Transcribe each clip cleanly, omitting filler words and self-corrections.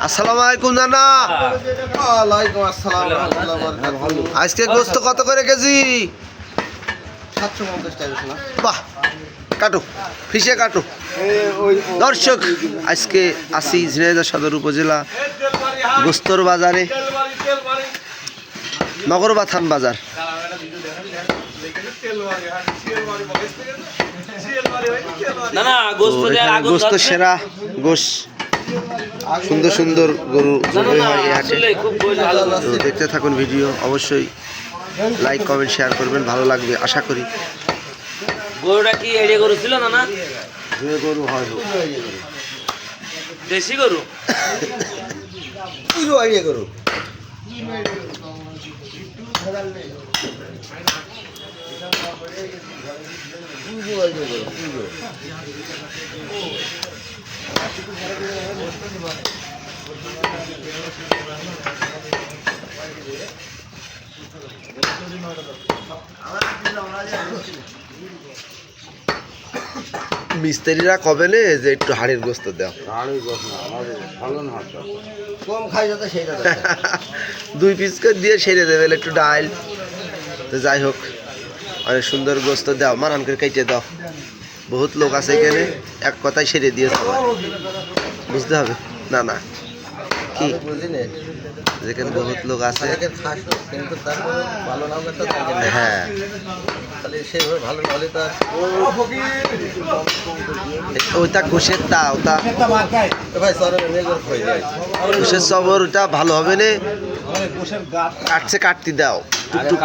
আসসালামু আলাইকুম নানা। ওয়ালাইকুম আসসালাম রাহমাতুল্লাহি ওয়া বারাকাতুহু। আজকে গোস্ত কত করে কেজি? 750 টাকা না। বাহ, কাটো ফিসে কাটো। দর্শক, আজকে আসি ঝিনাইদহ সদর উপজেলা গোস্তর বাজারে, নগরবাথান বাজার। গোস্ত সেরা গোশ, সুন্দর সুন্দর গরু জবাই হয় এই হাটে। তো দেখতে থাকুন ভিডিও, অবশ্যই লাইক কমেন্ট শেয়ার করবেন, ভালো লাগবে আশা করি। গরুটা কি এড়িয়ে গরু ছিল না? গরু হয় দেশি গরু, পুরো আইডিয়া করো। মিস্ত্রিরা কবে নে যে একটু হাড়ের গোস্ত দাও। কম খাই যাতে সেইটা 2 পিস করে দিয়ে সেরে দেবে একটু ডাল। তো যাই হোক, অনেক সুন্দর গোস্ত দাও, মারান করে কেটে দাও। বহুত লোক আছে এখানে, এক কথায় সেরে দিয়েছে, বুঝতে হবে না না কি, বুঝিনি যেখানে বহুত লোক আছে। কিন্তু তারপর ভালো নাও একটা হ্যাঁ, তাহলে সেভাবে ভালো না হলে তার ওইটা ঘুষের তা, ওটা ভাই সরের মেঘর হয়ে যায়। ঘুষের সবর, ওটা ভালো হবে না। কাটছে কাটতে দাও টুকটুক।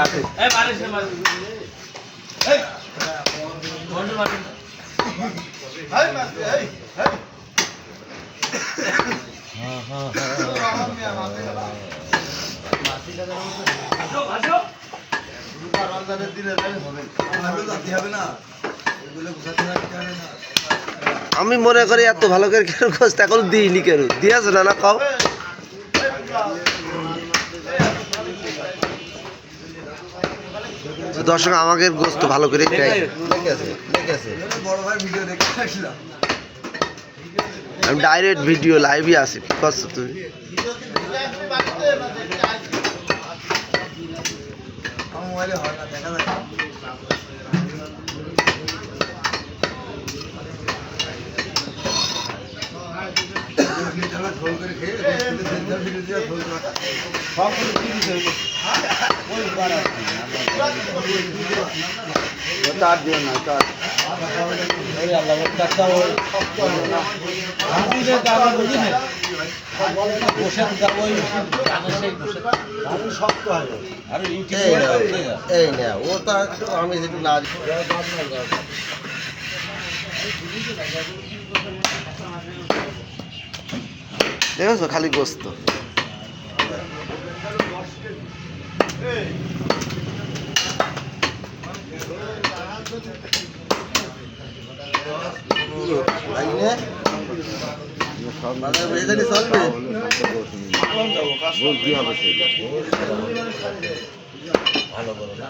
আমি মনে করি এত ভালো করে কেন গোস্ত এখন দিইনি, কেন দিয়েছো না না কাও। দর্শক, আমাকে গোস্ত ভালো করে আমি ডাইরেক্ট ভিডিও লাইভই আছি। কি করছো তুমি? এই না ও তো আমি যেটু না দেখেছো খালি গোস্ত। ভালো করো না।